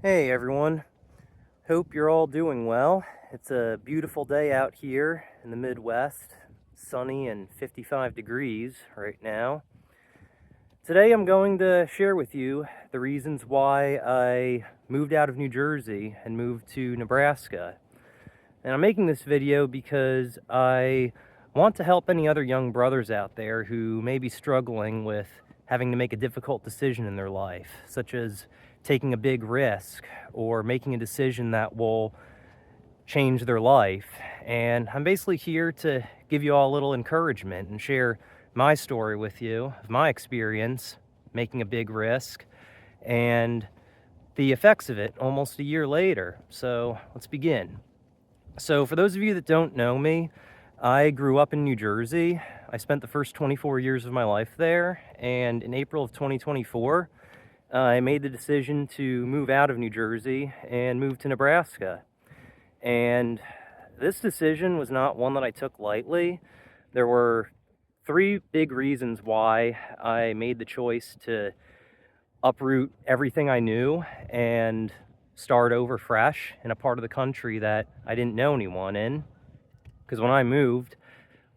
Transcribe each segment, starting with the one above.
Hey everyone, hope you're all doing well. It's a beautiful day out here in the Midwest, sunny and 55 degrees right now. Today I'm going to share with you the reasons why I moved out of New Jersey and moved to Nebraska. And I'm making this video because I want to help any other young brothers out there who may be struggling with having to make a difficult decision in their life, such as taking a big risk or making a decision that will change their life. And I'm basically here to give you all a little encouragement and share my story with you, of my experience making a big risk and the effects of it almost a year later. So let's begin. So, for those of you that don't know me, I grew up in New Jersey. I spent the first 24 years of my life there, and in April of 2024, I made the decision to move out of New Jersey and move to Nebraska. And this decision was not one that I took lightly. There were three big reasons why I made the choice to uproot everything I knew and start over fresh in a part of the country that I didn't know anyone in. Because when I moved,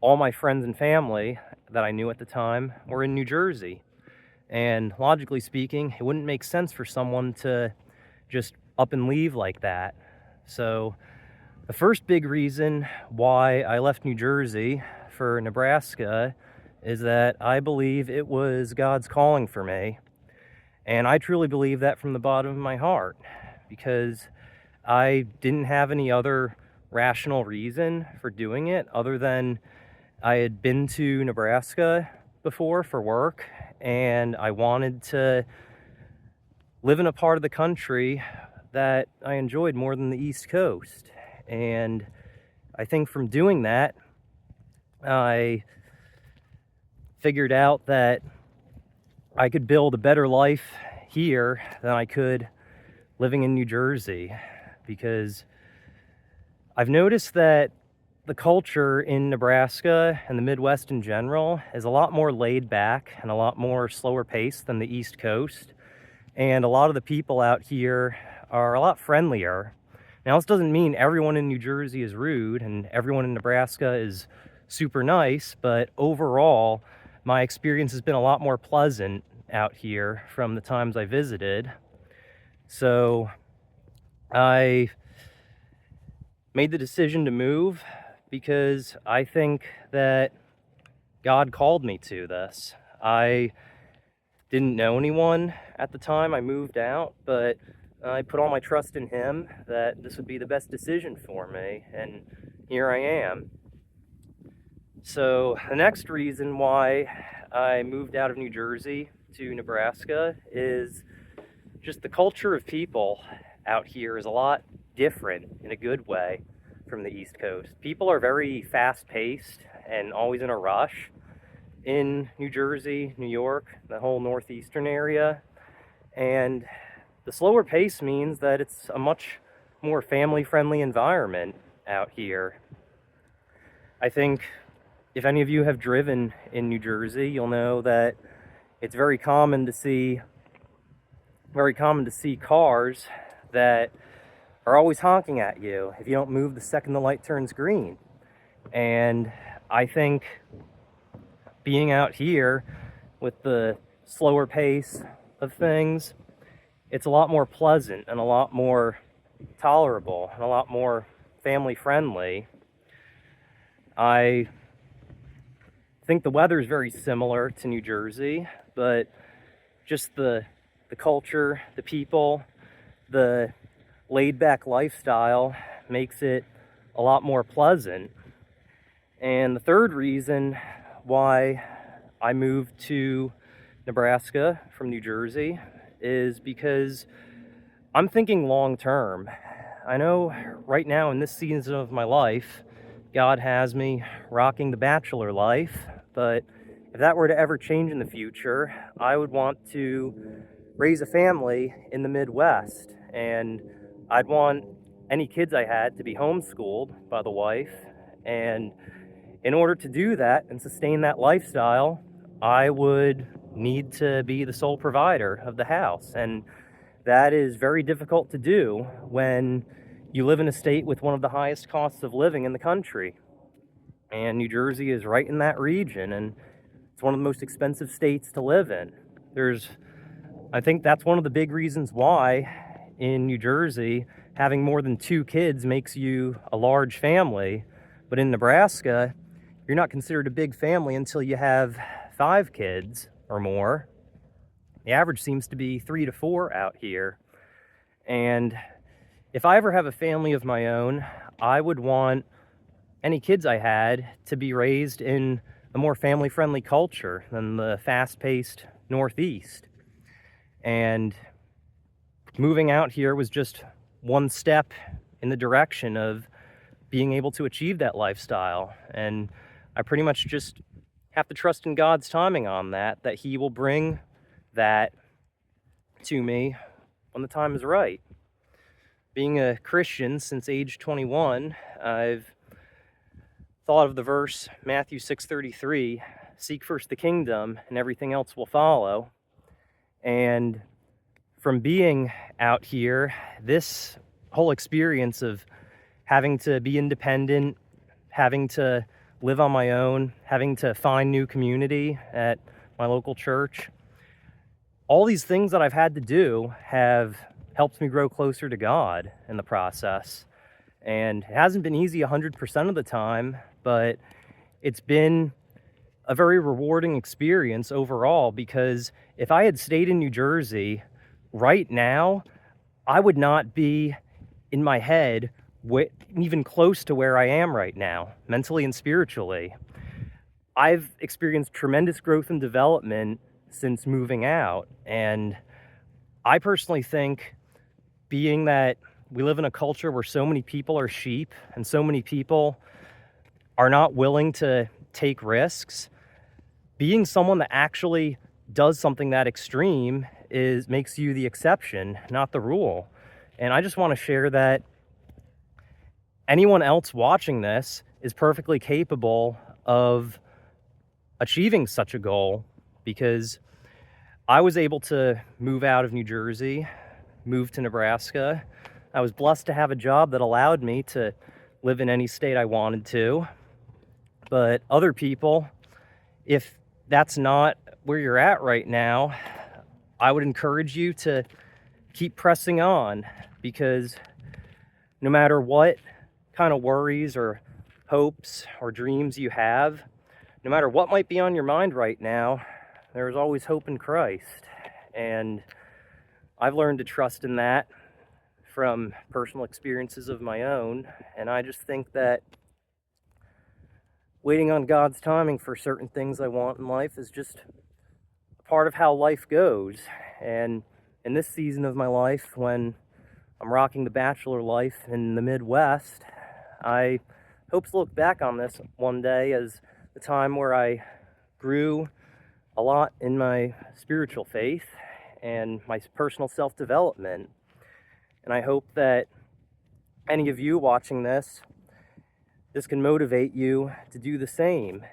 all my friends and family that I knew at the time were in New Jersey. And logically speaking, it wouldn't make sense for someone to just up and leave like that. So the first big reason why I left New Jersey for Nebraska is that I believe it was God's calling for me. And I truly believe that from the bottom of my heart, because I didn't have any other rational reason for doing it other than I had been to Nebraska before for work, and I wanted to live in a part of the country that I enjoyed more than the East Coast. And I think from doing that, I figured out that I could build a better life here than I could living in New Jersey, because I've noticed that the culture in Nebraska and the Midwest in general is a lot more laid back and a lot more slower paced than the East Coast. And a lot of the people out here are a lot friendlier. Now, this doesn't mean everyone in New Jersey is rude and everyone in Nebraska is super nice, but overall, my experience has been a lot more pleasant out here from the times I visited. So I made the decision to move because I think that God called me to this. I didn't know anyone at the time I moved out, but I put all my trust in Him that this would be the best decision for me, and here I am. So the next reason why I moved out of New Jersey to Nebraska is just the culture of people out here is a lot different in a good way from the East Coast. People are very fast-paced and always in a rush in New Jersey, New York, the whole northeastern area. And the slower pace means that it's a much more family-friendly environment out here. I think if any of you have driven in New Jersey, you'll know that it's very common to see cars that are always honking at you if you don't move the second the light turns green. And I think being out here with the slower pace of things, it's a lot more pleasant and a lot more tolerable and a lot more family friendly. I think the weather is very similar to New Jersey, but just the culture, the people, the laid-back lifestyle makes it a lot more pleasant. And the third reason why I moved to Nebraska from New Jersey is because I'm thinking long term. I know right now in this season of my life, God has me rocking the bachelor life, but if that were to ever change in the future, I would want to raise a family in the Midwest, and I'd want any kids I had to be homeschooled by the wife. And in order to do that and sustain that lifestyle, I would need to be the sole provider of the house. And that is very difficult to do when you live in a state with one of the highest costs of living in the country. And New Jersey is right in that region, and it's one of the most expensive states to live in. I think that's one of the big reasons why in New Jersey, having more than 2 kids makes you a large family. But in Nebraska, you're not considered a big family until you have 5 kids or more. The average seems to be 3 to 4 out here. And if I ever have a family of my own, I would want any kids I had to be raised in a more family-friendly culture than the fast-paced Northeast. And moving out here was just one step in the direction of being able to achieve that lifestyle. And I pretty much just have to trust in God's timing on that He will bring that to me when the time is right. Being a Christian since age 21, I've thought of the verse Matthew 6:33, seek first the kingdom and everything else will follow. And from being out here, this whole experience of having to be independent, having to live on my own, having to find new community at my local church, all these things that I've had to do have helped me grow closer to God in the process. And it hasn't been easy 100% of the time, but it's been a very rewarding experience overall, because if I had stayed in New Jersey right now, I would not be in my head even close to where I am right now, mentally and spiritually. I've experienced tremendous growth and development since moving out, and I personally think, being that we live in a culture where so many people are sheep and so many people are not willing to take risks, being someone that actually does something that extreme makes you the exception, not the rule. And I just want to share that anyone else watching this is perfectly capable of achieving such a goal, because I was able to move out of New Jersey, move to Nebraska. I was blessed to have a job that allowed me to live in any state I wanted to. But other people, if that's not where you're at right now, I would encourage you to keep pressing on, because no matter what kind of worries or hopes or dreams you have, no matter what might be on your mind right now, there is always hope in Christ. And I've learned to trust in that from personal experiences of my own. And I just think that waiting on God's timing for certain things I want in life is just a part of how life goes. And in this season of my life, when I'm rocking the bachelor life in the Midwest, I hope to look back on this one day as the time where I grew a lot in my spiritual faith and my personal self-development. And I hope that any of you watching this can motivate you to do the same.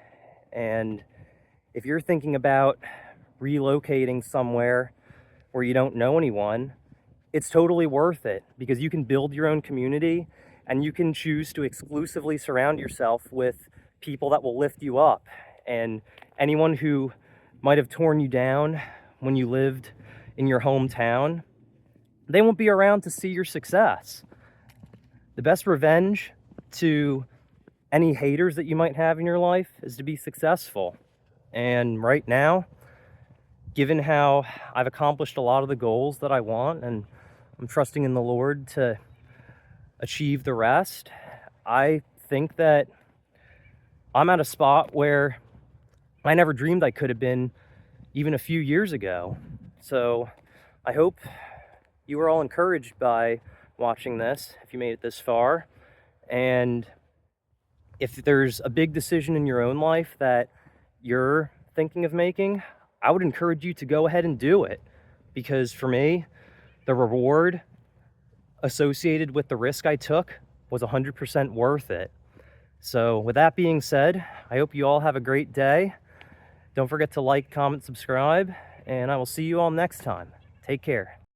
And if you're thinking about relocating somewhere where you don't know anyone, it's totally worth it, because you can build your own community and you can choose to exclusively surround yourself with people that will lift you up. And anyone who might have torn you down when you lived in your hometown, they won't be around to see your success. The best revenge to any haters that you might have in your life is to be successful. And right now, given how I've accomplished a lot of the goals that I want, and I'm trusting in the Lord to achieve the rest, I think that I'm at a spot where I never dreamed I could have been even a few years ago. So I hope you are all encouraged by watching this, if you made it this far. And if there's a big decision in your own life that you're thinking of making, I would encourage you to go ahead and do it. Because for me, the reward associated with the risk I took was 100% worth it. So with that being said, I hope you all have a great day. Don't forget to like, comment, subscribe, and I will see you all next time. Take care.